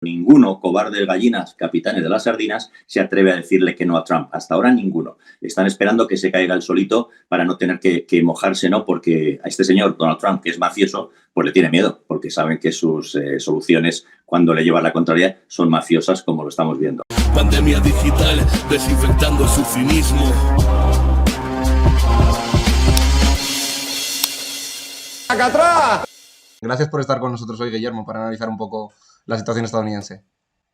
ninguno, cobardes gallinas, capitanes de las sardinas, se atreve a decirle que no a Trump. Hasta ahora ninguno. Están esperando que se caiga el solito para no tener que mojarse, ¿no? Porque a este señor, Donald Trump, que es mafioso, pues le tiene miedo, porque saben que sus soluciones, cuando le llevan la contraria, son mafiosas, como lo estamos viendo. Pandemia digital, desinfectando su cinismo. ¡Acá atrás! Gracias por estar con nosotros hoy, Guillermo, para analizar un poco la situación estadounidense.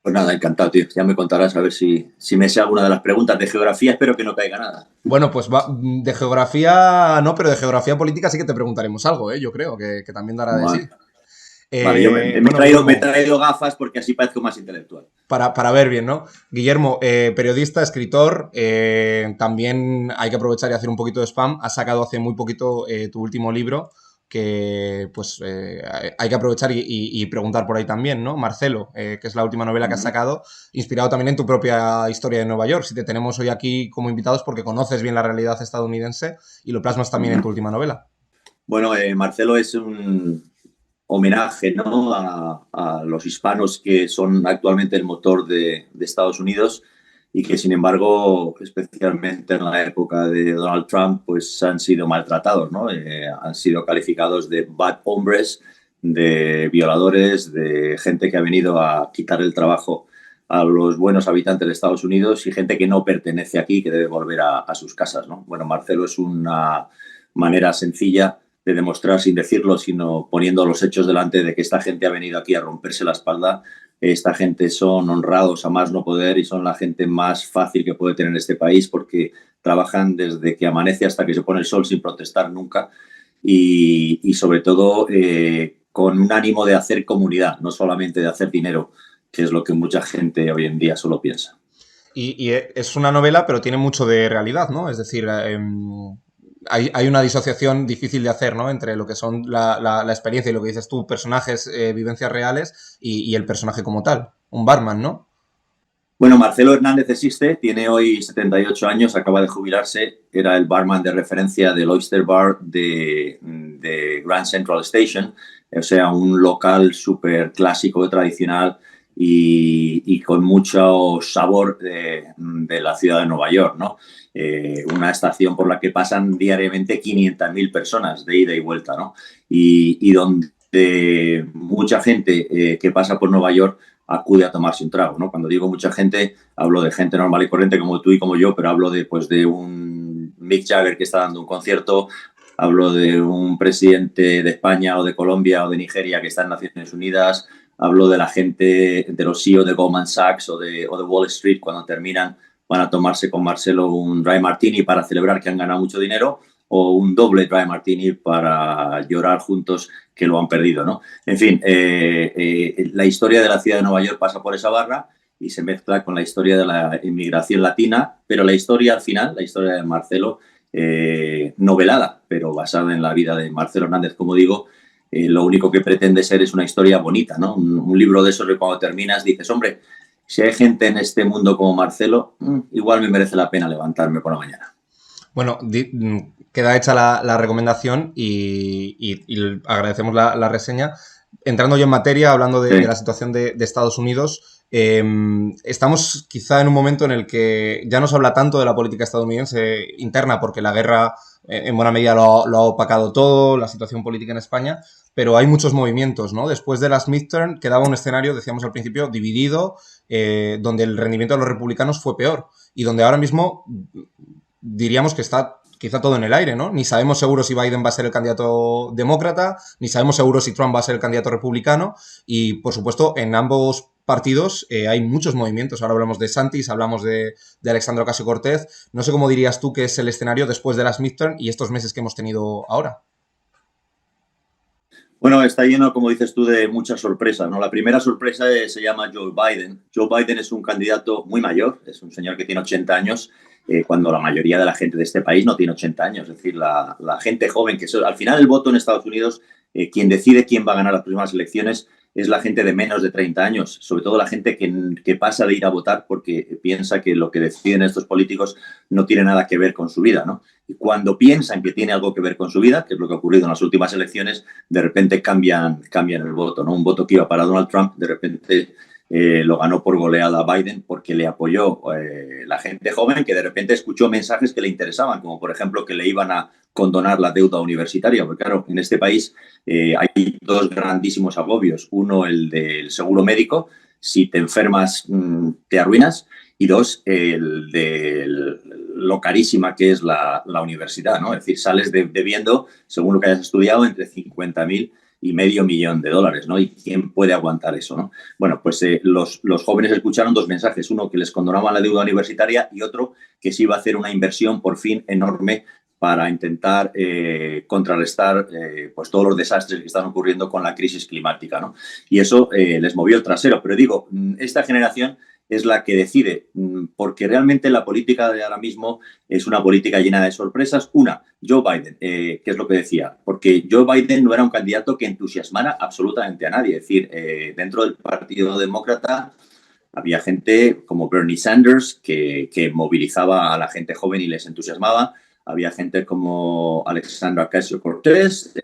Pues nada, encantado, tío. Ya me contarás a ver si me sé alguna de las preguntas de geografía. Espero que no caiga nada. Bueno, pues de geografía no, pero de geografía política sí que te preguntaremos algo, yo creo, que también dará de sí. Vale, yo me he traído gafas porque así parezco más intelectual. Para ver bien, ¿no? Guillermo, periodista, escritor, también hay que aprovechar y hacer un poquito de spam. Has sacado hace muy poquito tu último libro, que pues hay que aprovechar y preguntar por ahí también, ¿no? Marcelo, que es la última novela que has sacado, inspirado también en tu propia historia de Nueva York. Si te tenemos hoy aquí como invitados porque conoces bien la realidad estadounidense y lo plasmas también en tu última novela. Bueno, Marcelo es un homenaje, ¿no? a los hispanos que son actualmente el motor de Estados Unidos y que, sin embargo, especialmente en la época de Donald Trump, pues han sido maltratados, ¿no? Han sido calificados de bad hombres, de violadores, de gente que ha venido a quitar el trabajo a los buenos habitantes de Estados Unidos y gente que no pertenece aquí, que debe volver a sus casas, ¿no? Bueno, Marcelo es una manera sencilla de demostrar, sin decirlo, sino poniendo los hechos delante, de que esta gente ha venido aquí a romperse la espalda. Esta gente son honrados a más no poder y son la gente más fácil que puede tener este país porque trabajan desde que amanece hasta que se pone el sol sin protestar nunca y sobre todo con un ánimo de hacer comunidad, no solamente de hacer dinero, que es lo que mucha gente hoy en día solo piensa. Y es una novela, pero tiene mucho de realidad, ¿no? Es decir, hay una disociación difícil de hacer, ¿no? Entre lo que son la experiencia y lo que dices tú, personajes, vivencias reales y el personaje como tal, un barman, ¿no? Bueno, Marcelo Hernández existe, tiene hoy 78 años, acaba de jubilarse, era el barman de referencia del Oyster Bar de Grand Central Station, o sea, un local súper clásico, tradicional y con mucho sabor de la ciudad de Nueva York, ¿no? Una estación por la que pasan diariamente 500.000 personas de ida y vuelta, ¿no? Y donde mucha gente que pasa por Nueva York acude a tomarse un trago, ¿no? Cuando digo mucha gente, hablo de gente normal y corriente como tú y como yo, pero hablo de un Mick Jagger que está dando un concierto, hablo de un presidente de España o de Colombia o de Nigeria que está en Naciones Unidas, hablo de la gente, de los CEO de Goldman Sachs o de Wall Street, cuando terminan van a tomarse con Marcelo un dry martini para celebrar que han ganado mucho dinero o un doble dry martini para llorar juntos que lo han perdido, ¿no? En fin, la historia de la ciudad de Nueva York pasa por esa barra y se mezcla con la historia de la inmigración latina, pero la historia al final, la historia de Marcelo, novelada, pero basada en la vida de Marcelo Hernández, como digo, lo único que pretende ser es una historia bonita, ¿no? Un libro de esos que cuando terminas dices, hombre, si hay gente en este mundo como Marcelo, igual me merece la pena levantarme por la mañana. Bueno, queda hecha la recomendación y agradecemos la reseña. Entrando yo en materia, hablando de la situación de Estados Unidos, estamos quizá en un momento en el que ya no se habla tanto de la política estadounidense interna porque la guerra en buena medida lo ha opacado todo, la situación política en España, pero hay muchos movimientos, ¿no? Después de las midterm quedaba un escenario, decíamos al principio, dividido, donde el rendimiento de los republicanos fue peor y donde ahora mismo diríamos que está quizá todo en el aire, ¿no? Ni sabemos seguro si Biden va a ser el candidato demócrata, ni sabemos seguro si Trump va a ser el candidato republicano y, por supuesto, en ambos partidos hay muchos movimientos. Ahora hablamos de Santis, hablamos de Alexandria Ocasio-Cortez. No sé cómo dirías tú que es el escenario después de las midterm y estos meses que hemos tenido ahora. Bueno, está lleno, como dices tú, de muchas sorpresas, ¿no? La primera sorpresa se llama Joe Biden. Joe Biden es un candidato muy mayor, es un señor que tiene 80 años, cuando la mayoría de la gente de este país no tiene 80 años. Es decir, la gente joven, que al final el voto en Estados Unidos, quien decide quién va a ganar las próximas elecciones es la gente de menos de 30 años, sobre todo la gente que pasa de ir a votar porque piensa que lo que deciden estos políticos no tiene nada que ver con su vida, ¿no? Y cuando piensan que tiene algo que ver con su vida, que es lo que ha ocurrido en las últimas elecciones, de repente cambian el voto, ¿no? Un voto que iba para Donald Trump, de repente lo ganó por goleada a Biden porque le apoyó la gente joven que de repente escuchó mensajes que le interesaban, como por ejemplo que le iban a condonar la deuda universitaria, porque claro, en este país hay dos grandísimos agobios. Uno, el del seguro médico, si te enfermas te arruinas, y dos, el de lo carísima que es la universidad, ¿no? Es decir, sales debiendo, según lo que hayas estudiado, entre 50.000 y $500.000, ¿no? ¿Y quién puede aguantar eso, no? Bueno, pues los jóvenes escucharon dos mensajes, uno que les condonaban la deuda universitaria y otro que se iba a hacer una inversión por fin enorme para intentar contrarrestar pues todos los desastres que están ocurriendo con la crisis climática, ¿no? Y eso les movió el trasero. Pero digo, esta generación es la que decide, porque realmente la política de ahora mismo es una política llena de sorpresas. Una, Joe Biden, que es lo que decía, porque Joe Biden no era un candidato que entusiasmara absolutamente a nadie. Es decir, dentro del Partido Demócrata había gente como Bernie Sanders que movilizaba a la gente joven y les entusiasmaba. Había gente como Alexandra Ocasio-Cortez,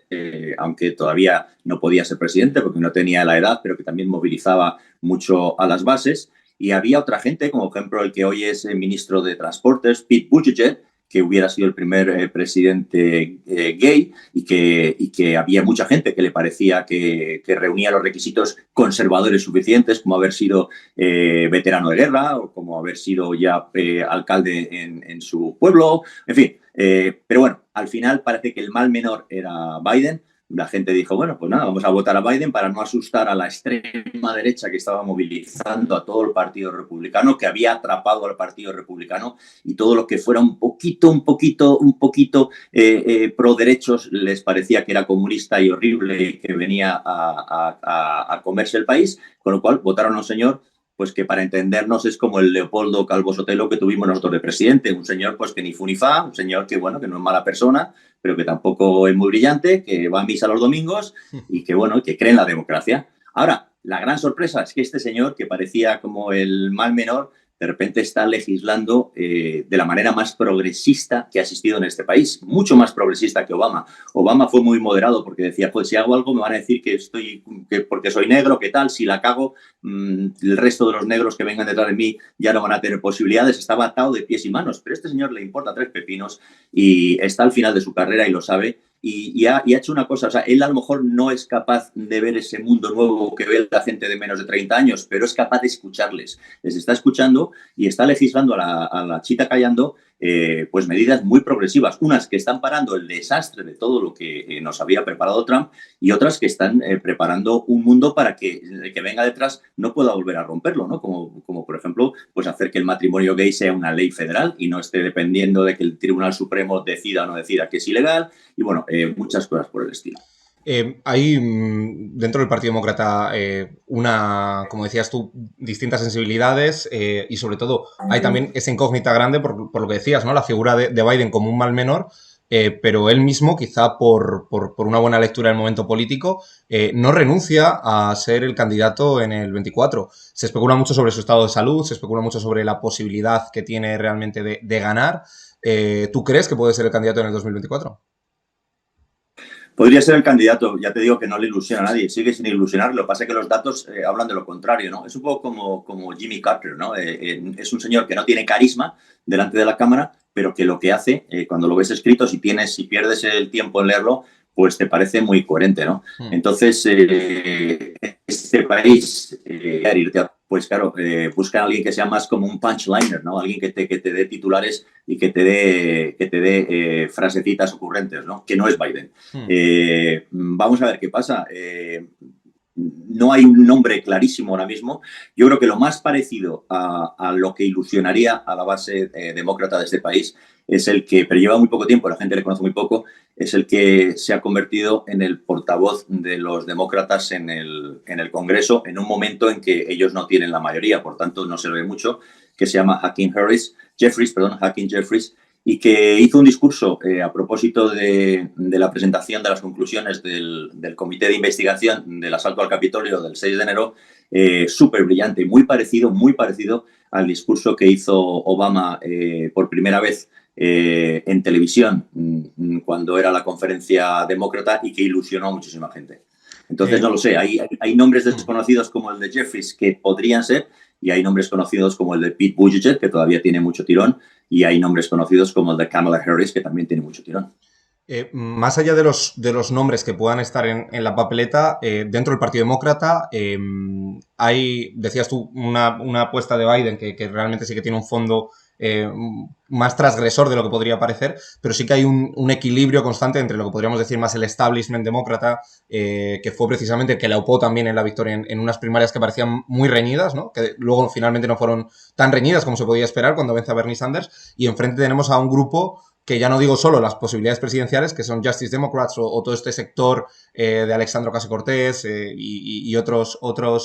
aunque todavía no podía ser presidente porque no tenía la edad, pero que también movilizaba mucho a las bases. Y había otra gente, como por ejemplo el que hoy es el ministro de Transportes, Pete Buttigieg, que hubiera sido el primer presidente gay y que había mucha gente que le parecía que reunía los requisitos conservadores suficientes, como haber sido veterano de guerra o como haber sido ya alcalde en su pueblo, en fin. Pero bueno, al final parece que el mal menor era Biden. La gente dijo, bueno, pues nada, vamos a votar a Biden para no asustar a la extrema derecha que estaba movilizando a todo el Partido Republicano, que había atrapado al Partido Republicano, y todo lo que fuera un poquito pro derechos les parecía que era comunista y horrible y que venía a comerse el país, con lo cual votaron a un señor pues que para entendernos es como el Leopoldo Calvo Sotelo que tuvimos nosotros de presidente, un señor pues que ni fu ni fa, un señor que bueno, que no es mala persona, pero que tampoco es muy brillante, que va a misa los domingos y que bueno, que cree en la democracia. Ahora, la gran sorpresa es que este señor, que parecía como el mal menor, de repente está legislando de la manera más progresista que ha existido en este país, mucho más progresista que Obama. Obama fue muy moderado porque decía, pues si hago algo me van a decir que porque soy negro, que tal, si la cago, el resto de los negros que vengan detrás de mí ya no van a tener posibilidades. Estaba atado de pies y manos, pero a este señor le importa tres pepinos y está al final de su carrera y lo sabe. Y ha hecho una cosa, o sea, él a lo mejor no es capaz de ver ese mundo nuevo que ve la gente de menos de 30 años, pero es capaz de escucharles. Les está escuchando y está legislando a la chita callando pues medidas muy progresivas. Unas que están parando el desastre de todo lo que nos había preparado Trump y otras que están preparando un mundo para que el que venga detrás no pueda volver a romperlo, ¿no? Como por ejemplo, pues hacer que el matrimonio gay sea una ley federal y no esté dependiendo de que el Tribunal Supremo decida o no decida que es ilegal y bueno, muchas cosas por el estilo. Hay dentro del Partido Demócrata como decías tú, distintas sensibilidades y sobre todo hay también esa incógnita grande por lo que decías, ¿no? La figura de Biden como un mal menor, pero él mismo, quizá por una buena lectura del momento político, no renuncia a ser el candidato en el 24. Se especula mucho sobre su estado de salud, se especula mucho sobre la posibilidad que tiene realmente de ganar. ¿Tú crees que puede ser el candidato en el 2024? Podría ser el candidato, ya te digo que no le ilusiona a nadie, sigue sin ilusionar, lo que pasa es que los datos hablan de lo contrario, ¿no? Es un poco como Jimmy Carter, ¿no? Es un señor que no tiene carisma delante de la cámara, pero que lo que hace, cuando lo ves escrito, si pierdes el tiempo en leerlo, pues te parece muy coherente, ¿no? Entonces, este país, pues claro, busca a alguien que sea más como un punchliner, ¿no? Alguien que te dé titulares y que te dé frasecitas ocurrentes, ¿no? Que no es Biden. Vamos a ver qué pasa. No hay un nombre clarísimo ahora mismo. Yo creo que lo más parecido a lo que ilusionaría a la base demócrata de este país es el que, pero lleva muy poco tiempo, la gente le conoce muy poco, es el que se ha convertido en el portavoz de los demócratas en el Congreso en un momento en que ellos no tienen la mayoría, por tanto no se ve mucho, que se llama Hakeem Jeffries, y que hizo un discurso a propósito de la presentación de las conclusiones del Comité de Investigación del asalto al Capitolio del 6 de enero, súper brillante, muy parecido al discurso que hizo Obama por primera vez en televisión cuando era la conferencia demócrata y que ilusionó a muchísima gente. Entonces, no lo sé, hay nombres desconocidos como el de Jeffries que podrían ser, y hay nombres conocidos como el de Pete Buttigieg, que todavía tiene mucho tirón, y hay nombres conocidos como el de Kamala Harris, que también tiene mucho tirón. Más allá de los nombres que puedan estar en la papeleta, dentro del Partido Demócrata hay, decías tú, una apuesta de Biden que realmente sí que tiene un fondo más transgresor de lo que podría parecer, pero sí que hay un equilibrio constante entre lo que podríamos decir más el establishment demócrata, que fue precisamente el que le aupó también en la victoria en unas primarias que parecían muy reñidas, ¿no? Que luego finalmente no fueron tan reñidas como se podía esperar cuando vence a Bernie Sanders, y enfrente tenemos a un grupo que ya no digo solo las posibilidades presidenciales, que son Justice Democrats o todo este sector de Alexandra Ocasio-Cortez y otros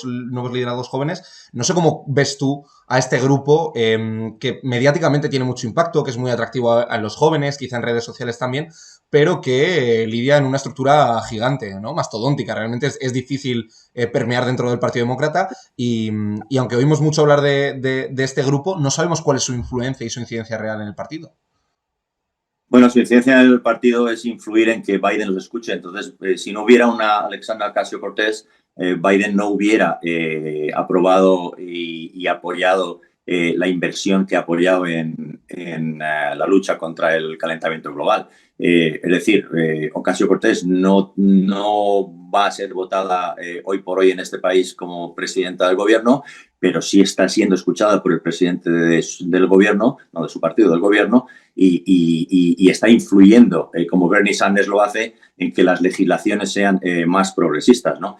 nuevos liderazgos jóvenes. No sé cómo ves tú a este grupo que mediáticamente tiene mucho impacto, que es muy atractivo a los jóvenes, quizá en redes sociales también, pero que lidia en una estructura gigante, ¿no? Mastodóntica. Realmente es difícil permear dentro del Partido Demócrata y aunque oímos mucho hablar de este grupo, no sabemos cuál es su influencia y su incidencia real en el partido. Bueno, su incidencia en el partido es influir en que Biden los escuche. Entonces, si no hubiera una Alexandra Ocasio-Cortez, Biden no hubiera aprobado y apoyado la inversión que ha apoyado en la lucha contra el calentamiento global. Es decir, Ocasio-Cortez no va a ser votada hoy por hoy en este país como presidenta del gobierno, pero sí está siendo escuchada por el presidente del gobierno, no de su partido, del gobierno, y está influyendo, como Bernie Sanders lo hace, en que las legislaciones sean más progresistas, ¿no?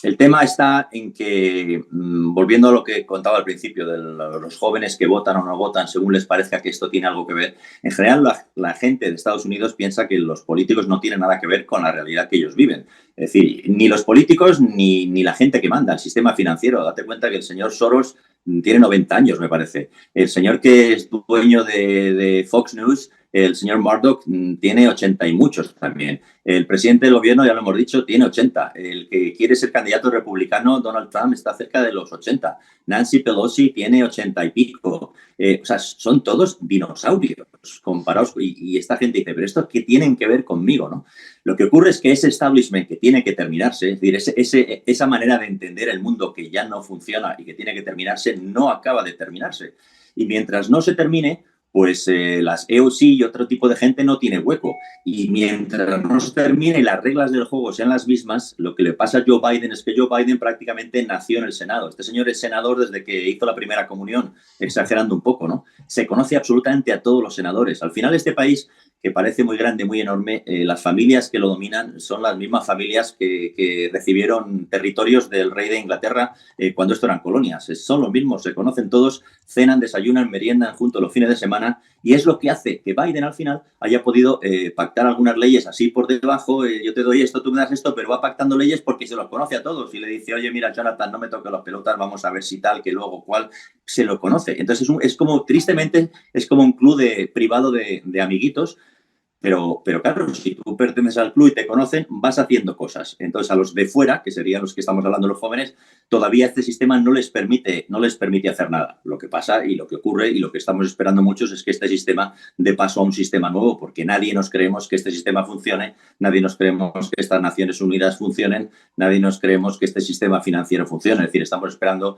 El tema está en que, volviendo a lo que contaba al principio, de los jóvenes que votan o no votan según les parezca que esto tiene algo que ver, en general la gente de Estados Unidos piensa que los políticos no tienen nada que ver con la realidad que ellos viven. Es decir, ni los políticos ni la gente que manda, el sistema financiero. Date cuenta que el señor Soros tiene 90 años, me parece. El señor que es dueño de Fox News, el señor Murdoch, tiene 80 y muchos también. El presidente del gobierno, ya lo hemos dicho, tiene 80. El que quiere ser candidato republicano, Donald Trump, está cerca de los 80. Nancy Pelosi tiene 80 y pico. O sea, son todos dinosaurios comparados. Y esta gente dice, pero ¿esto qué tienen que ver conmigo, no? Lo que ocurre es que ese establishment que tiene que terminarse, es decir, esa manera de entender el mundo que ya no funciona y que tiene que terminarse, no acaba de terminarse. Y mientras no se termine, pues las EOC y otro tipo de gente no tiene hueco. Y mientras no se termine y las reglas del juego sean las mismas, lo que le pasa a Joe Biden es que Joe Biden prácticamente nació en el Senado. Este señor es senador desde que hizo la primera comunión, exagerando un poco, ¿no? Se conoce absolutamente a todos los senadores. Al final, este país, que parece muy grande, muy enorme, las familias que lo dominan son las mismas familias que recibieron territorios del rey de Inglaterra cuando esto eran colonias. Son los mismos, se conocen todos, cenan, desayunan, meriendan juntos los fines de semana, y es lo que hace que Biden al final haya podido pactar algunas leyes así por debajo. Yo te doy esto, tú me das esto, pero va pactando leyes porque se los conoce a todos y le dice, oye, mira, Jonathan, no me toques las pelotas, vamos a ver si tal, que luego cual, se lo conoce. Entonces es como, tristemente, es como un club privado de amiguitos. Pero claro, si tú perteneces al club y te conocen, vas haciendo cosas. Entonces, a los de fuera, que serían los que estamos hablando los jóvenes, todavía este sistema no les permite hacer nada. Lo que pasa y lo que ocurre y lo que estamos esperando muchos es que este sistema dé paso a un sistema nuevo, porque nadie nos creemos que este sistema funcione, nadie nos creemos que estas Naciones Unidas funcionen, nadie nos creemos que este sistema financiero funcione. Es decir, estamos esperando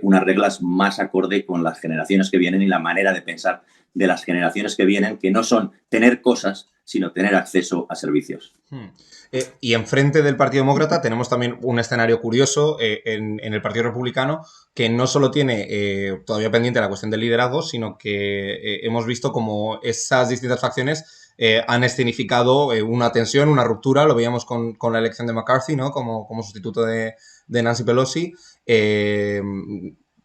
unas reglas más acorde con las generaciones que vienen y la manera de pensar de las generaciones que vienen, que no son tener cosas, sino tener acceso a servicios. Y enfrente del Partido Demócrata tenemos también un escenario curioso en el Partido Republicano, que no solo tiene todavía pendiente la cuestión del liderazgo, sino que hemos visto como esas distintas facciones han escenificado una tensión, una ruptura. Lo veíamos con la elección de McCarthy, ¿no? Como sustituto de Nancy Pelosi.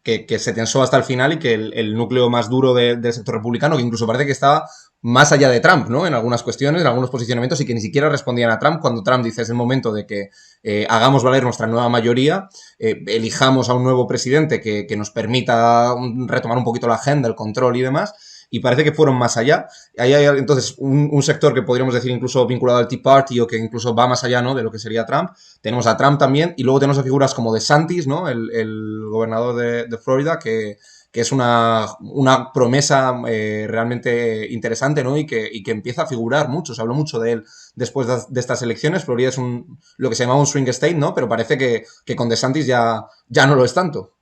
Que se tensó hasta el final y que el núcleo más duro del sector republicano, que incluso parece que estaba más allá de Trump, ¿no? En algunas cuestiones, en algunos posicionamientos, y que ni siquiera respondían a Trump cuando Trump dice es el momento de que hagamos valer nuestra nueva mayoría, elijamos a un nuevo presidente que nos permita retomar un poquito la agenda, el control y demás. y parece que fueron más allá. Ahí hay entonces un sector que podríamos decir incluso vinculado al Tea Party o que incluso va más allá, ¿no?, de lo que sería Trump. Tenemos a Trump también y luego tenemos a figuras como DeSantis, ¿no?, el gobernador de Florida, que es una promesa realmente interesante, ¿no?, y que empieza a figurar mucho. Se habló mucho de él después de estas elecciones. Florida es lo que se llama un swing state, ¿no?, pero parece que con DeSantis ya no lo es tanto.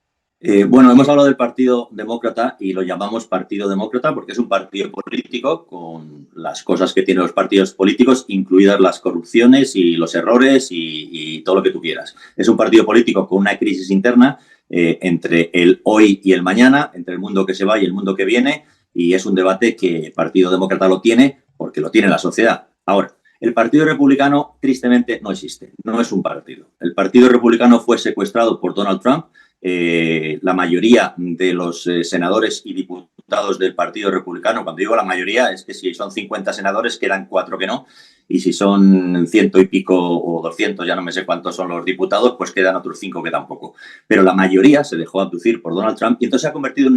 Bueno, hemos hablado del Partido Demócrata y lo llamamos Partido Demócrata porque es un partido político con las cosas que tienen los partidos políticos, incluidas las corrupciones y los errores y todo lo que tú quieras. Es un partido político con una crisis interna entre el hoy y el mañana, entre el mundo que se va y el mundo que viene, y es un debate que el Partido Demócrata lo tiene porque lo tiene la sociedad. Ahora, el Partido Republicano tristemente no existe, no es un partido. El Partido Republicano fue secuestrado por Donald Trump. La mayoría de los senadores y diputados del Partido Republicano, cuando digo la mayoría, es que si son 50 senadores, quedan 4 que no, y si son 100 y pico o 200, ya no me sé cuántos son los diputados, pues quedan otros 5 que tampoco. Pero la mayoría se dejó abducir por Donald Trump y entonces se ha convertido en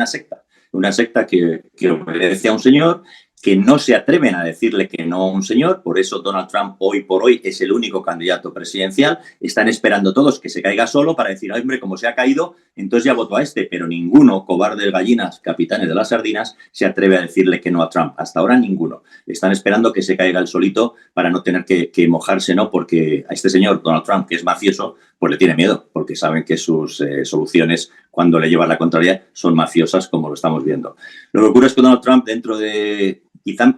una secta que obedece a un señor, que no se atreven a decirle que no a un señor. Por eso Donald Trump hoy por hoy es el único candidato presidencial. Están esperando todos que se caiga solo para decir, hombre, como se ha caído, entonces ya voto a este. Pero ninguno, cobardes gallinas, capitanes de las sardinas, se atreve a decirle que no a Trump. Hasta ahora ninguno. Están esperando que se caiga el solito para no tener que mojarse, ¿no? Porque a este señor, Donald Trump, que es mafioso, pues le tiene miedo, porque saben que sus soluciones, cuando le llevan la contraria, son mafiosas, como lo estamos viendo. Lo que ocurre es que Donald Trump, dentro de... Quizá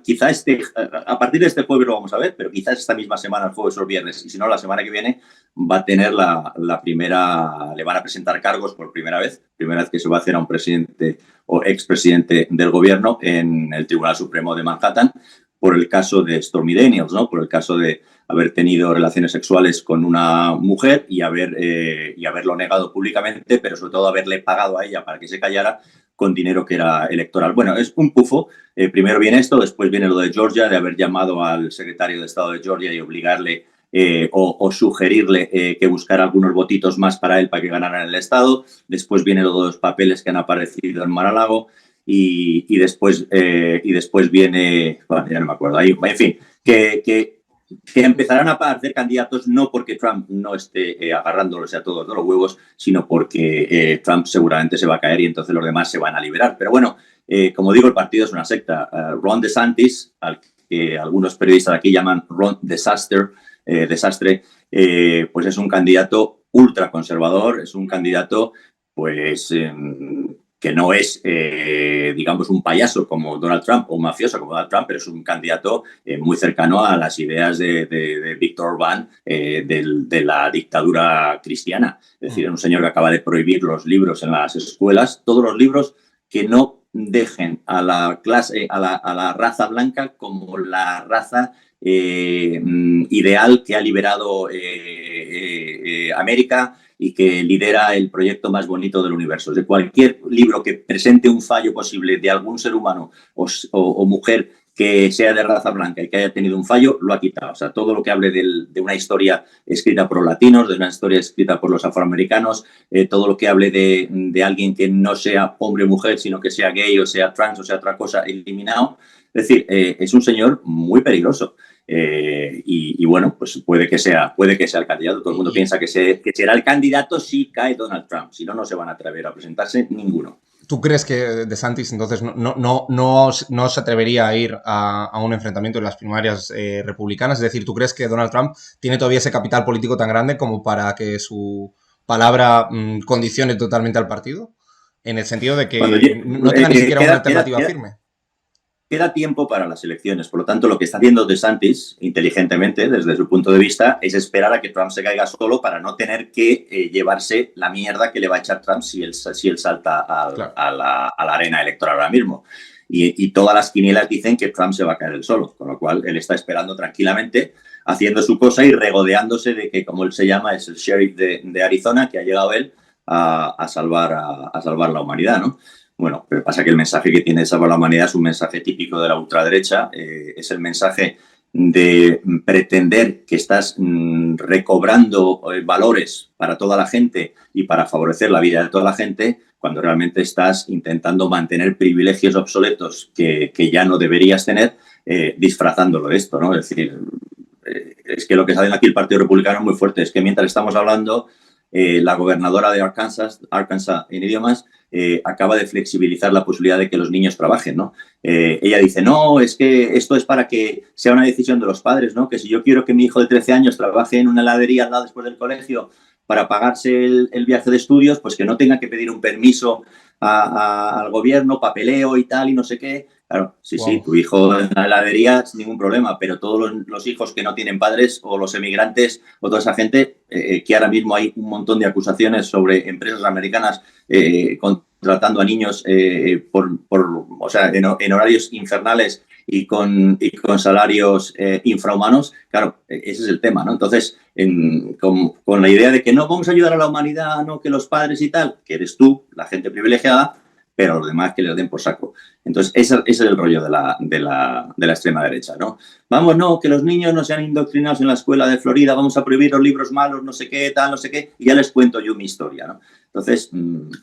a partir de este jueves lo vamos a ver, pero quizás esta misma semana, el jueves o el viernes, y si no, la semana que viene, va a tener la primera, le van a presentar cargos por primera vez que se va a hacer a un presidente o expresidente del gobierno en el Tribunal Supremo de Manhattan, por el caso de Stormy Daniels, ¿no? Por el caso de haber tenido relaciones sexuales con una mujer y haberlo negado públicamente, pero sobre todo haberle pagado a ella para que se callara con dinero que era electoral. Bueno, es un pufo. Primero viene esto, después viene lo de Georgia, de haber llamado al secretario de Estado de Georgia y obligarle o sugerirle que buscara algunos votitos más para él para que ganara en el Estado. Después viene lo de los papeles que han aparecido en Mar-a-Lago y después viene... Bueno, ya no me acuerdo. Ahí, en fin, que empezarán a aparecer candidatos no porque Trump no esté agarrándolos a todos de los huevos, sino porque Trump seguramente se va a caer y entonces los demás se van a liberar. Pero bueno, como digo, el partido es una secta. Ron DeSantis, al que algunos periodistas aquí llaman Ron Desastre, pues es un candidato ultraconservador, es un candidato pues que no es, digamos, un payaso como Donald Trump o un mafioso como Donald Trump, pero es un candidato muy cercano a las ideas de Viktor Orbán, de la dictadura cristiana. Es decir, es un señor que acaba de prohibir los libros en las escuelas, todos los libros que no dejen a la clase, a la raza blanca como la raza ideal que ha liberado América y que lidera el proyecto más bonito del universo. De cualquier libro que presente un fallo posible de algún ser humano o mujer que sea de raza blanca y que haya tenido un fallo, lo ha quitado. O sea, todo lo que hable de una historia escrita por los latinos, de una historia escrita por los afroamericanos, todo lo que hable de alguien que no sea hombre o mujer, sino que sea gay o sea trans o sea otra cosa, eliminado. Es decir, es un señor muy peligroso. Y bueno, pues puede que sea el candidato. Todo el mundo piensa que será el candidato si cae Donald Trump. Si no, no se van a atrever a presentarse ninguno. ¿Tú crees que DeSantis entonces no se atrevería a ir a un enfrentamiento en las primarias republicanas? Es decir, ¿tú crees que Donald Trump tiene todavía ese capital político tan grande como para que su palabra condicione totalmente al partido? En el sentido de que no tenga ni siquiera una alternativa firme. Queda tiempo para las elecciones. Por lo tanto, lo que está haciendo DeSantis, inteligentemente, desde su punto de vista, es esperar a que Trump se caiga solo para no tener que llevarse la mierda que le va a echar Trump si él salta claro, a la arena electoral ahora mismo. Y todas las quinielas dicen que Trump se va a caer él solo, con lo cual él está esperando tranquilamente, haciendo su cosa y regodeándose de que, como él se llama, es el sheriff de Arizona, que ha llegado él a salvar la humanidad, ¿no? Bueno, pero pasa que el mensaje que tiene de salvar la humanidad es un mensaje típico de la ultraderecha, es el mensaje de pretender que estás recobrando valores para toda la gente y para favorecer la vida de toda la gente, cuando realmente estás intentando mantener privilegios obsoletos que ya no deberías tener, disfrazándolo de esto, ¿no? Es decir, es que lo que está haciendo aquí el Partido Republicano es muy fuerte. Es que mientras estamos hablando, la gobernadora de Arkansas en idiomas, acaba de flexibilizar la posibilidad de que los niños trabajen, ¿no? Ella dice, no, es que esto es para que sea una decisión de los padres, ¿no? Que si yo quiero que mi hijo de 13 años trabaje en una heladería al lado después del colegio para pagarse el viaje de estudios, pues que no tenga que pedir un permiso al gobierno, papeleo y tal, y no sé qué. Claro, sí, wow. Sí, tu hijo en la heladería sin ningún problema, pero todos los hijos que no tienen padres o los emigrantes o toda esa gente, que ahora mismo hay un montón de acusaciones sobre empresas americanas contratando a niños o sea, en horarios infernales y con salarios infrahumanos. Claro, ese es el tema, ¿no? Entonces, con la idea de que no vamos a ayudar a la humanidad, no que los padres y tal, que eres tú, la gente privilegiada, pero a los demás que les den por saco. Entonces, ese es el rollo de la extrema derecha, ¿no? Vamos, no, que los niños no sean indoctrinados en la escuela de Florida, vamos a prohibir los libros malos, no sé qué, tal, no sé qué, y ya les cuento yo mi historia, ¿no? Entonces,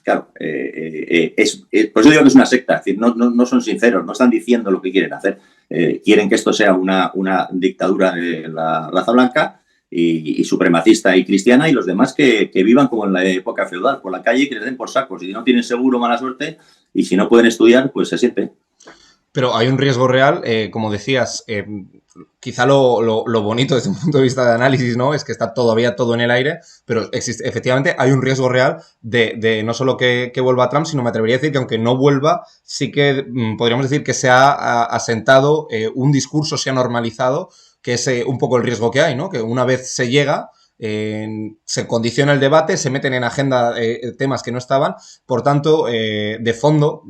claro, por eso digo que es una secta, es decir, no son sinceros, no están diciendo lo que quieren hacer. Quieren que esto sea una dictadura de la raza blanca y supremacista y cristiana, y los demás que vivan como en la época feudal, por la calle, y que les den por sacos. Si no tienen seguro, mala suerte, y si no pueden estudiar, pues se siente. Pero hay un riesgo real, como decías, quizá lo bonito desde un punto de vista de análisis, ¿no? Es que está todavía todo en el aire, pero efectivamente hay un riesgo real de no solo que vuelva Trump, sino me atrevería a decir que aunque no vuelva, sí que podríamos decir que se ha asentado un discurso, se ha normalizado, que es un poco el riesgo que hay, ¿no? Que una vez se llega, se condiciona el debate, se meten en agenda temas que no estaban, por tanto, de fondo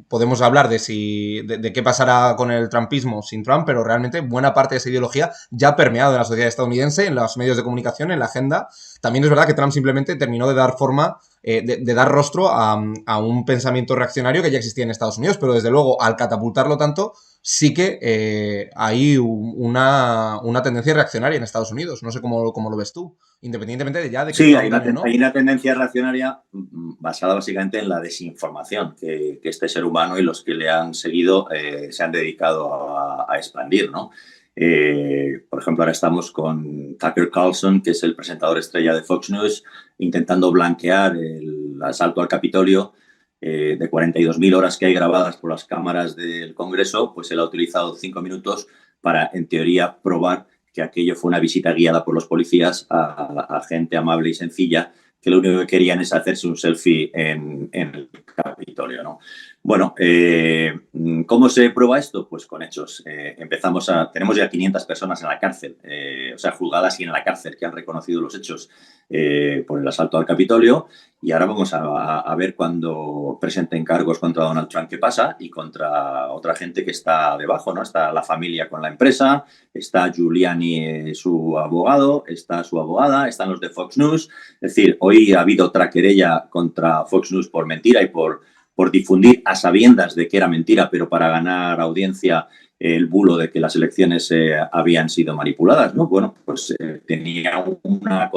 podemos hablar de qué pasará con el trumpismo sin Trump, pero realmente buena parte de esa ideología ya ha permeado en la sociedad estadounidense, en los medios de comunicación, en la agenda. También es verdad que Trump simplemente terminó de dar forma, de dar rostro a un pensamiento reaccionario que ya existía en Estados Unidos, pero desde luego al catapultarlo tanto, sí que hay una tendencia reaccionaria en Estados Unidos. No sé cómo lo ves tú, independientemente de ya de que... Sí, hay una tendencia reaccionaria basada básicamente en la desinformación que este ser humano y los que le han seguido se han dedicado a expandir, ¿no? Por ejemplo, ahora estamos con Tucker Carlson, que es el presentador estrella de Fox News, intentando blanquear el asalto al Capitolio. De 42.000 horas que hay grabadas por las cámaras del Congreso, pues él ha utilizado 5 minutos para, en teoría, probar que aquello fue una visita guiada por los policías a gente amable y sencilla, que lo único que querían es hacerse un selfie en el Capitolio, ¿no? Bueno, ¿cómo se prueba esto? Pues con hechos. Tenemos ya 500 personas en la cárcel, o sea, juzgadas y en la cárcel, que han reconocido los hechos por el asalto al Capitolio. Y ahora vamos a ver cuando presenten cargos contra Donald Trump qué pasa, y contra otra gente que está debajo, ¿no? Está la familia con la empresa, está Giuliani, su abogado, está su abogada, están los de Fox News. Es decir, hoy ha habido otra querella contra Fox News por mentira y por difundir a sabiendas de que era mentira, pero para ganar audiencia, el bulo de que las elecciones habían sido manipuladas, ¿no? Bueno, pues tenía una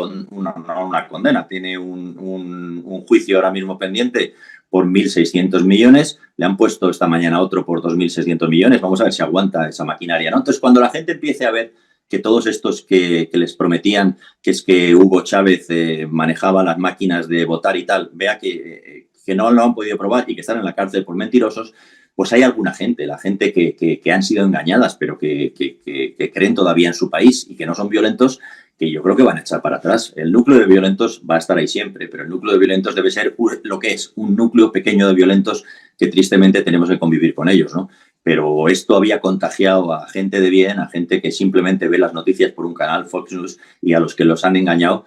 condena, tiene un juicio ahora mismo pendiente por 1.600 millones, le han puesto esta mañana otro por 2.600 millones, vamos a ver si aguanta esa maquinaria, ¿no? Entonces, cuando la gente empiece a ver que todos estos que les prometían que es que Hugo Chávez manejaba las máquinas de votar y tal, vea que no lo han podido probar y que están en la cárcel por mentirosos, pues hay alguna gente, la gente que han sido engañadas, pero que creen todavía en su país y que no son violentos, que yo creo que van a echar para atrás. El núcleo de violentos va a estar ahí siempre, pero el núcleo de violentos debe ser lo que es, un núcleo pequeño de violentos que tristemente tenemos que convivir con ellos, ¿no? Pero esto había contagiado a gente de bien, a gente que simplemente ve las noticias por un canal, Fox News, y a los que los han engañado.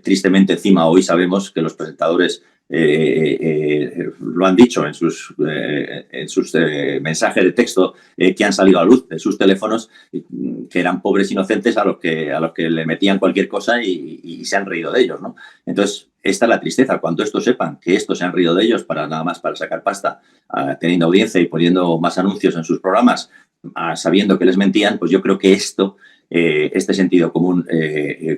Tristemente, encima, hoy sabemos que los presentadores lo han dicho en sus mensajes de texto que han salido a la luz de sus teléfonos, que eran pobres inocentes a los que le metían cualquier cosa y se han reído de ellos, ¿no? Entonces, esta es la tristeza. Cuando estos sepan que estos se han reído de ellos nada más para sacar pasta, teniendo audiencia y poniendo más anuncios en sus programas, sabiendo que les mentían, pues yo creo que este sentido común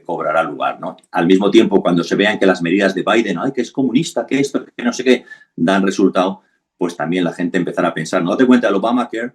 cobrará lugar, ¿no? Al mismo tiempo, cuando se vean que las medidas de Biden, ay, que es comunista, que esto, que no sé qué, dan resultado, pues también la gente empezará a pensar. No te cuenta el Obamacare.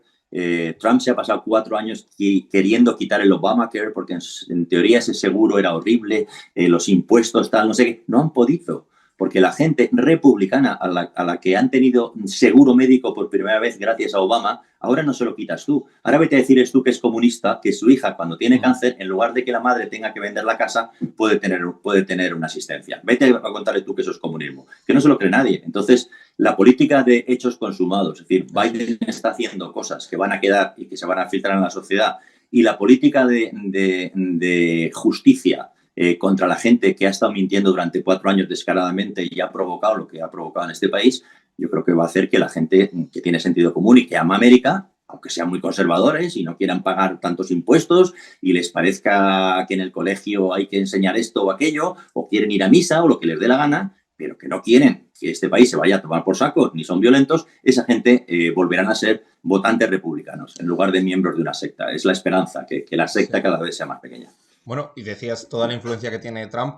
Trump se ha pasado 4 años queriendo quitar el Obamacare porque en teoría ese seguro era horrible, los impuestos, tal, no sé qué. No han podido, porque la gente republicana a la que han tenido seguro médico por primera vez gracias a Obama, ahora no se lo quitas tú. Ahora vete a decirles tú que es comunista, que su hija cuando tiene cáncer, en lugar de que la madre tenga que vender la casa, puede tener una asistencia. Vete a contarle tú que eso es comunismo, que no se lo cree nadie. Entonces, la política de hechos consumados, es decir, Biden está haciendo cosas que van a quedar y que se van a filtrar en la sociedad, y la política de justicia contra la gente que ha estado mintiendo durante 4 años descaradamente y ha provocado lo que ha provocado en este país, yo creo que va a hacer que la gente que tiene sentido común y que ama América, aunque sean muy conservadores y no quieran pagar tantos impuestos y les parezca que en el colegio hay que enseñar esto o aquello, o quieren ir a misa o lo que les dé la gana, pero que no quieren que este país se vaya a tomar por saco ni son violentos, esa gente volverán a ser votantes republicanos en lugar de miembros de una secta. Es la esperanza, que la secta cada vez sea más pequeña. Bueno, y decías toda la influencia que tiene Trump,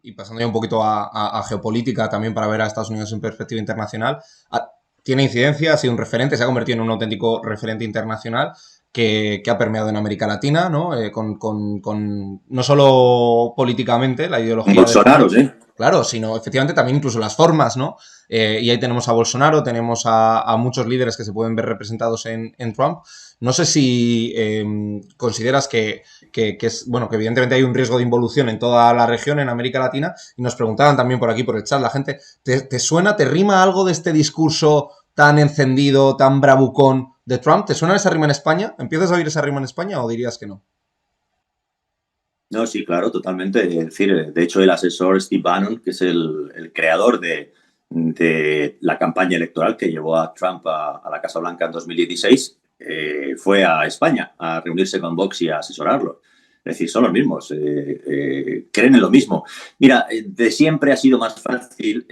y pasando ya un poquito a geopolítica también para ver a Estados Unidos en perspectiva internacional, tiene incidencia, ha sido un referente, se ha convertido en un auténtico referente internacional que ha permeado en América Latina, ¿no? Con no solo políticamente la ideología Bolsonaro, sí. Claro, sino efectivamente también incluso las formas, ¿no? Y ahí tenemos a Bolsonaro, tenemos a muchos líderes que se pueden ver representados en Trump. No sé si consideras que es, bueno, que evidentemente hay un riesgo de involución en toda la región, en América Latina, y nos preguntaban también por aquí, por el chat, la gente, ¿te suena, te rima algo de este discurso tan encendido, tan bravucón de Trump? ¿Te suena esa rima en España? ¿Empiezas a oír esa rima en España o dirías que no? No, sí, claro, totalmente. Es decir, de hecho, el asesor Steve Bannon, que es el creador de la campaña electoral que llevó a Trump a la Casa Blanca en 2016, fue a España a reunirse con Vox y a asesorarlo. Es decir, son los mismos, creen en lo mismo. Mira, de siempre ha sido más fácil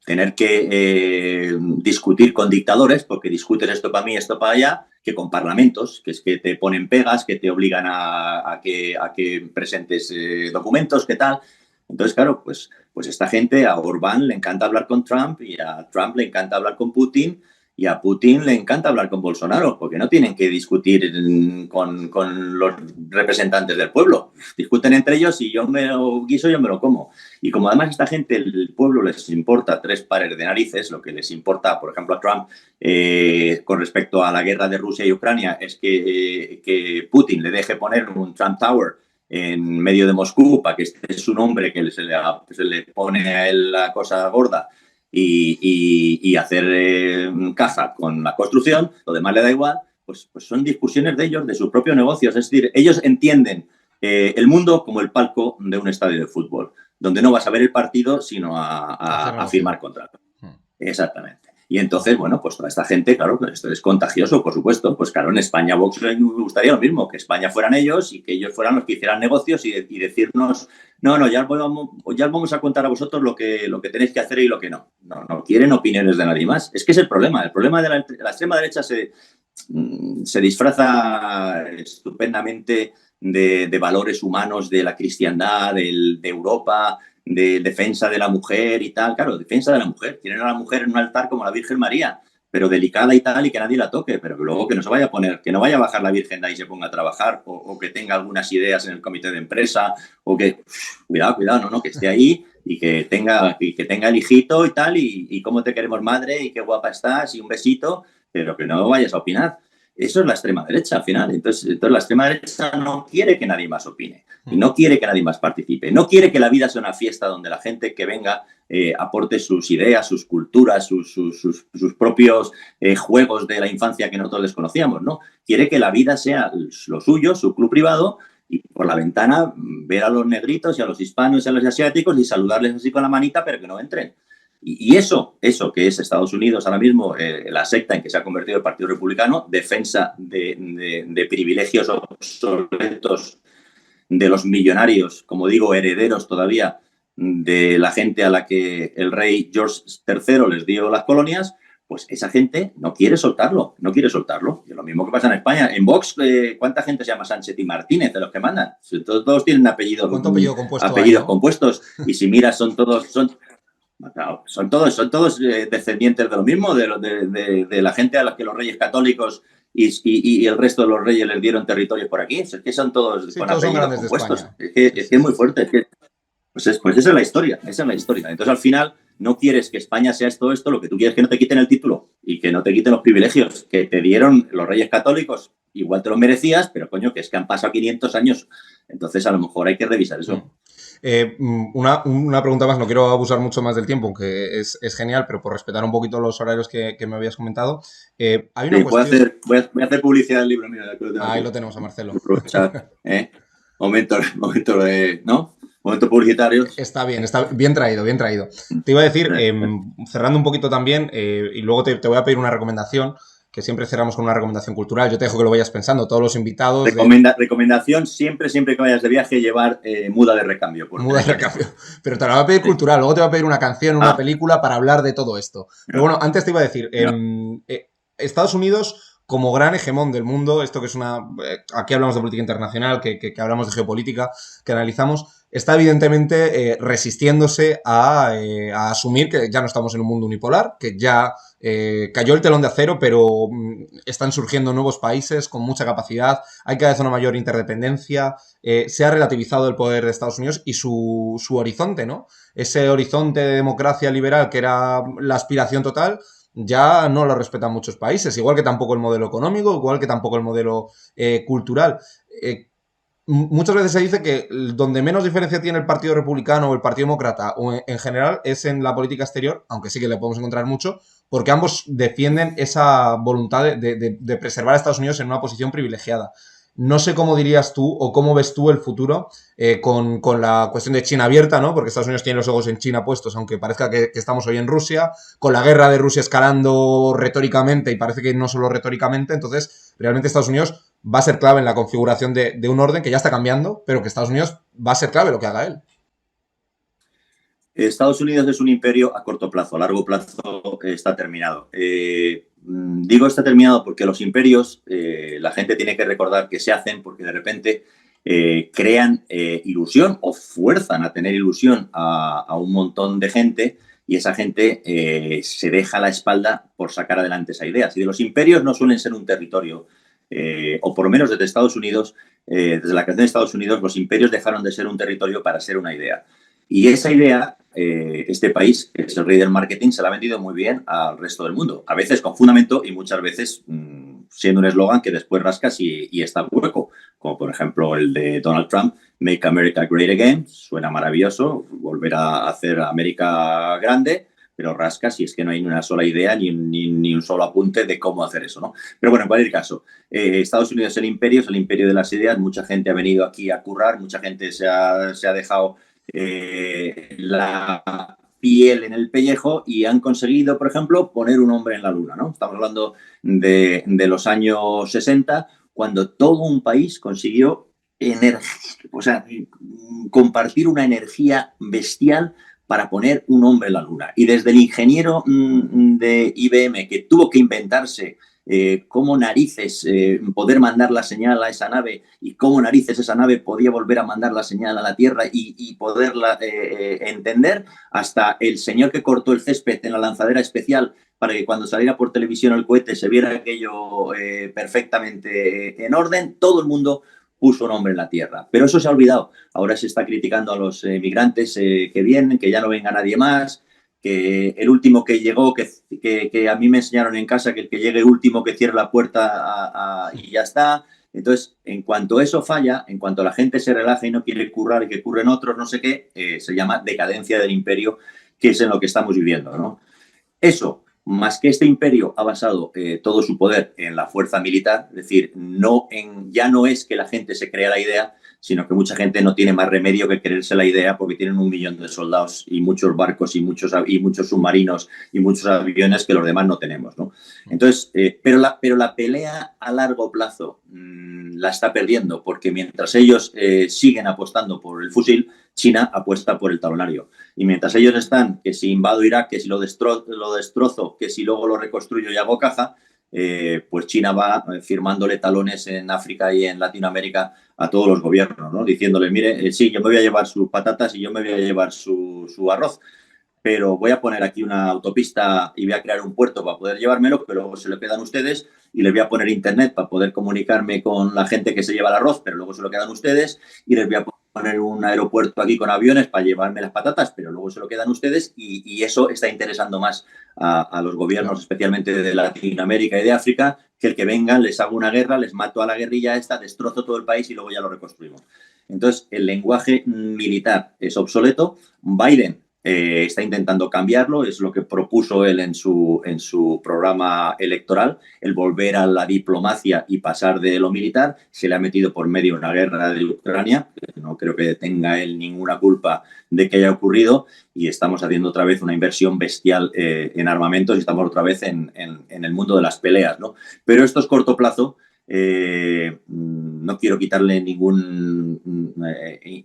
tener que discutir con dictadores, porque discutes esto para mí, esto para allá, que con parlamentos, que es que te ponen pegas, que te obligan a que presentes documentos, ¿qué tal? Entonces, claro, pues esta gente, a Orbán le encanta hablar con Trump y a Trump le encanta hablar con Putin y a Putin le encanta hablar con Bolsonaro, porque no tienen que discutir con los representantes del pueblo. Discuten entre ellos y yo me lo guiso, yo me lo como. Y como además esta gente, el pueblo les importa 3 pares de narices, lo que les importa, por ejemplo, a Trump con respecto a la guerra de Rusia y Ucrania es que Putin le deje poner un Trump Tower en medio de Moscú para que esté su nombre, que se le pone a él la cosa gorda y hacer caja con la construcción, lo demás le da igual, pues son discusiones de ellos, de sus propios negocios. Es decir, ellos entienden el mundo como el palco de un estadio de fútbol, donde no vas a ver el partido, sino a firmar contrato. Exactamente. Y entonces, bueno, pues toda esta gente, claro, esto es contagioso, por supuesto. Pues claro, en España Vox me gustaría lo mismo, que España fueran ellos y que ellos fueran los que hicieran negocios y decirnos, no, ya os vamos a contar a vosotros lo que tenéis que hacer y lo que no. No quieren opiniones de nadie más. Es que es el problema. El problema de la extrema derecha se disfraza estupendamente de valores humanos, de la cristiandad, de Europa, de defensa de la mujer y tal. Claro, defensa de la mujer. Tienen a la mujer en un altar como la Virgen María, pero delicada y tal, y que nadie la toque, pero que luego que no se vaya a poner, que no vaya a bajar la Virgen de ahí y se ponga a trabajar, o que tenga algunas ideas en el comité de empresa, o que, cuidado, no, que esté ahí y que tenga el hijito y tal, y cómo te queremos madre, y qué guapa estás, y un besito, pero que no vayas a opinar. Eso es la extrema derecha, al final. Entonces la extrema derecha no quiere que nadie más opine, y no quiere que nadie más participe, no quiere que la vida sea una fiesta donde la gente que venga aporte sus ideas, sus culturas, sus propios juegos de la infancia que nosotros desconocíamos, ¿no? Quiere que la vida sea lo suyo, su club privado, y por la ventana ver a los negritos y a los hispanos y a los asiáticos y saludarles así con la manita, pero que no entren. Y eso que es Estados Unidos ahora mismo, la secta en que se ha convertido el Partido Republicano, defensa de privilegios obsoletos de los millonarios, como digo, herederos todavía de la gente a la que el rey George III les dio las colonias, pues esa gente no quiere soltarlo, no quiere soltarlo. Y lo mismo que pasa en España. En Vox, ¿cuánta gente se llama Sánchez y Martínez de los que mandan? Todos tienen apellidos, apellido compuestos. Y si miras, son todos descendientes de lo mismo, de la gente a la que los reyes católicos y el resto de los reyes les dieron territorios por aquí. Es que son todos sí, con todos apellidos son compuestos. Es Es muy fuerte. Pues esa es la historia, Entonces, al final, no quieres que España sea esto, lo que tú quieres es que no te quiten el título y que no te quiten los privilegios que te dieron los reyes católicos. Igual te los merecías, pero coño, que es que han pasado 500 años. Entonces, a lo mejor hay que revisar eso. Una pregunta más, no quiero abusar mucho más del tiempo, aunque es genial, pero por respetar un poquito los horarios que me habías comentado. Hay una cuestión... voy a hacer publicidad del libro. Mira, ahí lo tenemos a Marcelo. Momento de... ¿no? Momento publicitario. Está bien traído, bien traído. Te iba a decir, cerrando un poquito también, y luego te voy a pedir una recomendación, que siempre cerramos con una recomendación cultural. Yo te dejo que lo vayas pensando, todos los invitados... Recomendación, siempre que vayas de viaje, llevar muda de recambio. Muda de recambio. Pero te la voy a pedir cultural, luego te voy a pedir una canción, una película para hablar de todo esto. Pero bueno, antes te iba a decir, Estados Unidos... como gran hegemón del mundo, esto que es aquí hablamos de política internacional, que hablamos de geopolítica, que analizamos, está evidentemente resistiéndose a asumir que ya no estamos en un mundo unipolar, que ya cayó el telón de acero, pero están surgiendo nuevos países con mucha capacidad, hay cada vez una mayor interdependencia, se ha relativizado el poder de Estados Unidos y su horizonte, ¿no? Ese horizonte de democracia liberal que era la aspiración total, ya no lo respetan muchos países, igual que tampoco el modelo económico, igual que tampoco el modelo cultural. Muchas veces se dice que donde menos diferencia tiene el Partido Republicano o el Partido Demócrata o en general es en la política exterior, aunque sí que le podemos encontrar mucho, porque ambos defienden esa voluntad de preservar a Estados Unidos en una posición privilegiada. No sé cómo dirías tú o cómo ves tú el futuro con la cuestión de China abierta, ¿no? Porque Estados Unidos tiene los ojos en China puestos, aunque parezca que estamos hoy en Rusia, con la guerra de Rusia escalando retóricamente y parece que no solo retóricamente. Entonces, realmente Estados Unidos va a ser clave en la configuración de un orden que ya está cambiando, pero que Estados Unidos va a ser clave lo que haga él. Estados Unidos es un imperio a corto plazo, a largo plazo está terminado. Digo está terminado porque los imperios, la gente tiene que recordar que se hacen porque de repente crean ilusión o fuerzan a tener ilusión a un montón de gente y esa gente se deja la espalda por sacar adelante esa idea. Y de los imperios no suelen ser un territorio, o por lo menos desde Estados Unidos, desde la creación de Estados Unidos, los imperios dejaron de ser un territorio para ser una idea. Y esa idea, este país, que es el rey del marketing, se la ha vendido muy bien al resto del mundo. A veces con fundamento y muchas veces siendo un eslogan que después rascas y está hueco. Como por ejemplo el de Donald Trump, Make America Great Again. Suena maravilloso, volver a hacer América grande, pero rascas y es que no hay ni una sola idea ni un solo apunte de cómo hacer eso, ¿no? Pero bueno, en cualquier caso, Estados Unidos es el imperio de las ideas. Mucha gente ha venido aquí a currar, mucha gente se ha dejado la piel en el pellejo y han conseguido, por ejemplo, poner un hombre en la luna, ¿no? Estamos hablando de los años 60, cuando todo un país consiguió compartir una energía bestial para poner un hombre en la luna. Y desde el ingeniero de IBM que tuvo que inventarse cómo narices poder mandar la señal a esa nave y cómo narices esa nave podía volver a mandar la señal a la Tierra y poderla entender, hasta el señor que cortó el césped en la lanzadera especial para que cuando saliera por televisión el cohete se viera aquello perfectamente en orden. Todo el mundo puso un hombre en la Tierra. Pero eso se ha olvidado. Ahora se está criticando a los migrantes que vienen, que ya no venga nadie más, que el último que llegó, que a mí me enseñaron en casa que el que llegue último que cierre la puerta y ya está. Entonces, en cuanto eso falla, en cuanto la gente se relaja y no quiere currar y que curren otros, no sé qué, se llama decadencia del imperio, que es en lo que estamos viviendo, ¿no? Eso, más que este imperio ha basado todo su poder en la fuerza militar, es decir, ya no es que la gente se crea la idea, sino que mucha gente no tiene más remedio que creerse la idea porque tienen 1 millón de soldados y muchos barcos y muchos submarinos y muchos aviones que los demás no tenemos, ¿no? Entonces, pero la pelea a largo plazo la está perdiendo, porque mientras ellos siguen apostando por el fusil, China apuesta por el talonario. Y mientras ellos están, que si invado Irak, que si lo destrozo, que si luego lo reconstruyo y hago caja, pues China va firmándole talones en África y en Latinoamérica a todos los gobiernos, ¿no? Diciéndole, mire, sí, yo me voy a llevar sus patatas y yo me voy a llevar su arroz, pero voy a poner aquí una autopista y voy a crear un puerto para poder llevármelo, pero luego se lo quedan ustedes, y les voy a poner internet para poder comunicarme con la gente que se lleva el arroz, pero luego se lo quedan ustedes, y les voy a poner un aeropuerto aquí con aviones para llevarme las patatas, pero luego se lo quedan ustedes, y eso está interesando más a los gobiernos, especialmente de Latinoamérica y de África, que el que vengan, les hago una guerra, les mato a la guerrilla esta, destrozo todo el país y luego ya lo reconstruimos. Entonces, el lenguaje militar es obsoleto. Biden está intentando cambiarlo, es lo que propuso él en su programa electoral, el volver a la diplomacia y pasar de lo militar. Se le ha metido por medio una guerra de Ucrania, que no creo que tenga él ninguna culpa de que haya ocurrido, y estamos haciendo otra vez una inversión bestial en armamentos y estamos otra vez en el mundo de las peleas, ¿no? Pero esto es corto plazo. No quiero quitarle ningún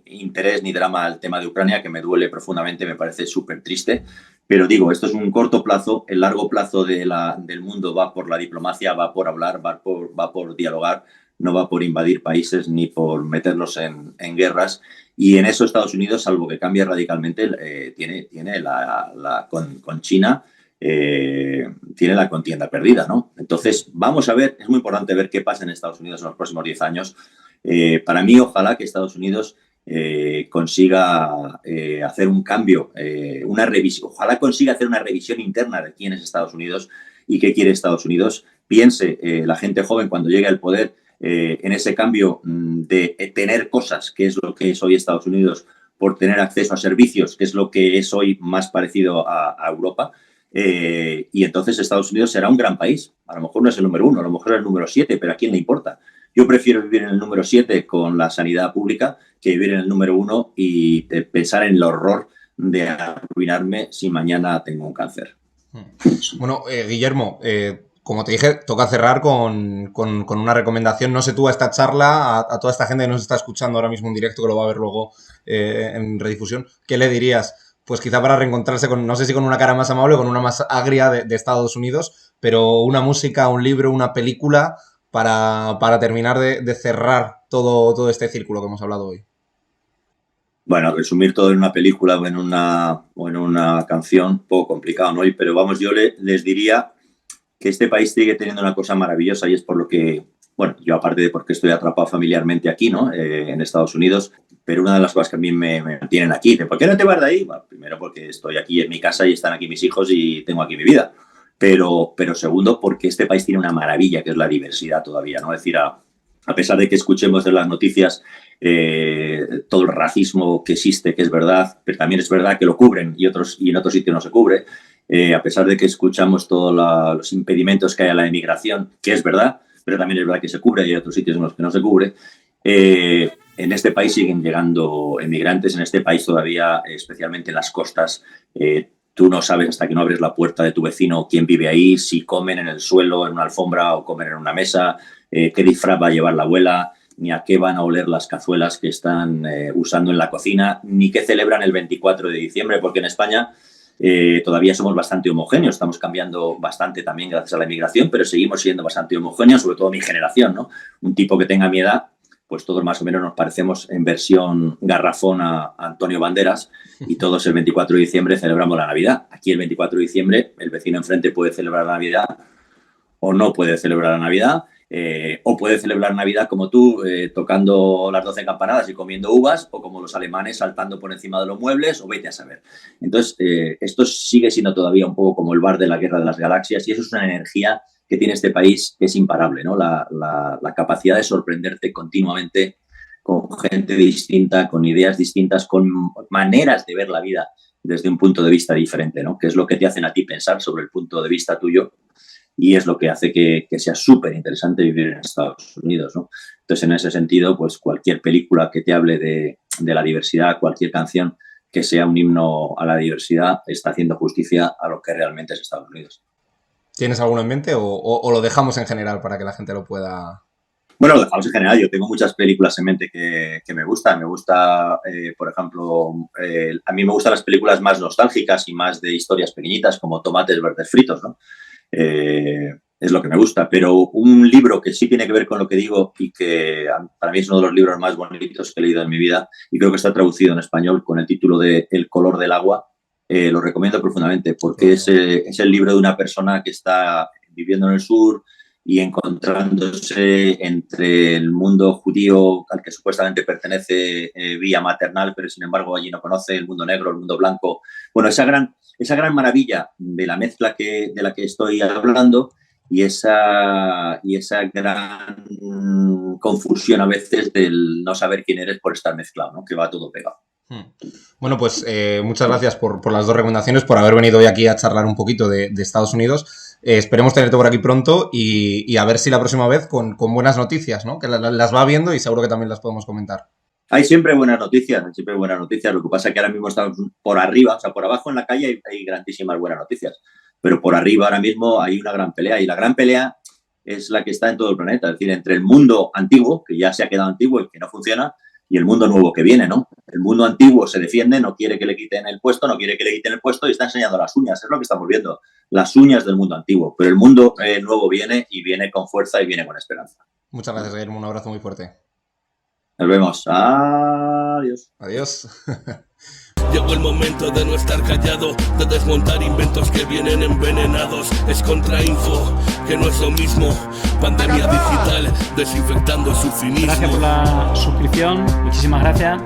interés ni drama al tema de Ucrania, que me duele profundamente, me parece súper triste, pero digo, esto es un corto plazo. El largo plazo del mundo va por la diplomacia, va por hablar, va por dialogar, no va por invadir países ni por meterlos en guerras, y en eso Estados Unidos, salvo que cambie radicalmente, tiene con China, tiene la contienda perdida, ¿no? Entonces, vamos a ver, es muy importante ver qué pasa en Estados Unidos en los próximos 10 años. Para mí, ojalá que Estados Unidos consiga hacer un cambio, una revisión, ojalá consiga hacer una revisión interna de quién es Estados Unidos y qué quiere Estados Unidos. Piense la gente joven cuando llegue al poder en ese cambio de tener cosas, que es lo que es hoy Estados Unidos, por tener acceso a servicios, que es lo que es hoy más parecido a Europa. Y entonces Estados Unidos será un gran país. A lo mejor no es el número 1, a lo mejor es el número 7, pero ¿a quién le importa? Yo prefiero vivir en el número 7 con la sanidad pública que vivir en el número 1 y pensar en el horror de arruinarme si mañana tengo un cáncer. Bueno, Guillermo, como te dije, toca cerrar con una recomendación. No sé tú, a esta charla, a toda esta gente que nos está escuchando ahora mismo en directo, que lo va a ver luego en redifusión, ¿qué le dirías? Pues quizá para reencontrarse con, no sé si con una cara más amable o con una más agria de Estados Unidos, pero una música, un libro, una película para terminar de cerrar todo este círculo que hemos hablado hoy. Bueno, resumir todo en una película o en una canción, poco complicado, ¿no? Pero vamos, yo les diría que este país sigue teniendo una cosa maravillosa, y es por lo que, bueno, yo aparte de porque estoy atrapado familiarmente aquí, ¿no? En Estados Unidos, pero una de las cosas que a mí me mantienen aquí, ¿por qué no te vas de ahí? Bueno, primero porque estoy aquí en mi casa y están aquí mis hijos y tengo aquí mi vida, pero segundo porque este país tiene una maravilla, que es la diversidad todavía, ¿no? Es decir, a pesar de que escuchemos en las noticias todo el racismo que existe, que es verdad, pero también es verdad que lo cubren y en otros sitios no se cubre, a pesar de que escuchamos todos los impedimentos que hay a la emigración, que es verdad, pero también es verdad que se cubre y hay otros sitios en los que no se cubre. En este país siguen llegando emigrantes, en este país todavía, especialmente en las costas, tú no sabes hasta que no abres la puerta de tu vecino quién vive ahí, si comen en el suelo, en una alfombra o comen en una mesa, qué disfraz va a llevar la abuela, ni a qué van a oler las cazuelas que están usando en la cocina, ni qué celebran el 24 de diciembre, porque en España todavía somos bastante homogéneos, estamos cambiando bastante también gracias a la inmigración, pero seguimos siendo bastante homogéneos, sobre todo mi generación, ¿no? Un tipo que tenga mi edad, pues todos más o menos nos parecemos en versión garrafón a Antonio Banderas, y todos el 24 de diciembre celebramos la Navidad. Aquí el 24 de diciembre el vecino enfrente puede celebrar la Navidad o no puede celebrar la Navidad, o puede celebrar Navidad como tú, tocando las 12 campanadas y comiendo uvas, o como los alemanes saltando por encima de los muebles, o vete a saber. Entonces, esto sigue siendo todavía un poco como el bar de la Guerra de las Galaxias, y eso es una energía que tiene este país que es imparable, ¿no? La capacidad de sorprenderte continuamente con gente distinta, con ideas distintas, con maneras de ver la vida desde un punto de vista diferente, ¿no? Que es lo que te hacen a ti pensar sobre el punto de vista tuyo. y es lo que hace que sea súper interesante vivir en Estados Unidos, ¿no? Entonces, en ese sentido, pues cualquier película que te hable de la diversidad, cualquier canción que sea un himno a la diversidad, está haciendo justicia a lo que realmente es Estados Unidos. ¿Tienes alguno en mente o lo dejamos en general para que la gente lo pueda...? Bueno, lo dejamos en general. Yo tengo muchas películas en mente que me gustan. Me gusta, por ejemplo, a mí me gustan las películas más nostálgicas y más de historias pequeñitas, como Tomates Verdes Fritos, ¿no? Es lo que me gusta. Pero un libro que sí tiene que ver con lo que digo y que para mí es uno de los libros más bonitos que he leído en mi vida, y creo que está traducido en español con el título de El color del agua, lo recomiendo profundamente porque es el libro de una persona que está viviendo en el sur y encontrándose entre el mundo judío al que supuestamente pertenece vía maternal, pero sin embargo allí no conoce el mundo negro, el mundo blanco. Bueno, esa gran maravilla de la mezcla de la que estoy hablando y esa gran confusión a veces del no saber quién eres por estar mezclado, ¿no? Que va todo pegado. Bueno, pues muchas gracias por las dos recomendaciones, por haber venido hoy aquí a charlar un poquito de Estados Unidos. Esperemos tenerte por aquí pronto y a ver si la próxima vez con buenas noticias, ¿no? Que las va viendo y seguro que también las podemos comentar. Hay siempre buenas noticias, Lo que pasa es que ahora mismo estamos por arriba, o sea, por abajo en la calle hay grandísimas buenas noticias, pero por arriba ahora mismo hay una gran pelea, y la gran pelea es la que está en todo el planeta, es decir, entre el mundo antiguo, que ya se ha quedado antiguo y que no funciona, y el mundo nuevo que viene, ¿no? El mundo antiguo se defiende, no quiere que le quiten el puesto, y está enseñando las uñas, es lo que estamos viendo, las uñas del mundo antiguo, pero el mundo nuevo viene, y viene con fuerza y viene con esperanza. Muchas gracias, Guillermo, un abrazo muy fuerte. Nos vemos. Adiós. Adiós. Llegó el momento de no estar callado, de desmontar inventos que vienen envenenados. Es contrainfo, que no es lo mismo. Pandemia digital, desinfectando su cinismo. Gracias por la suscripción, muchísimas gracias.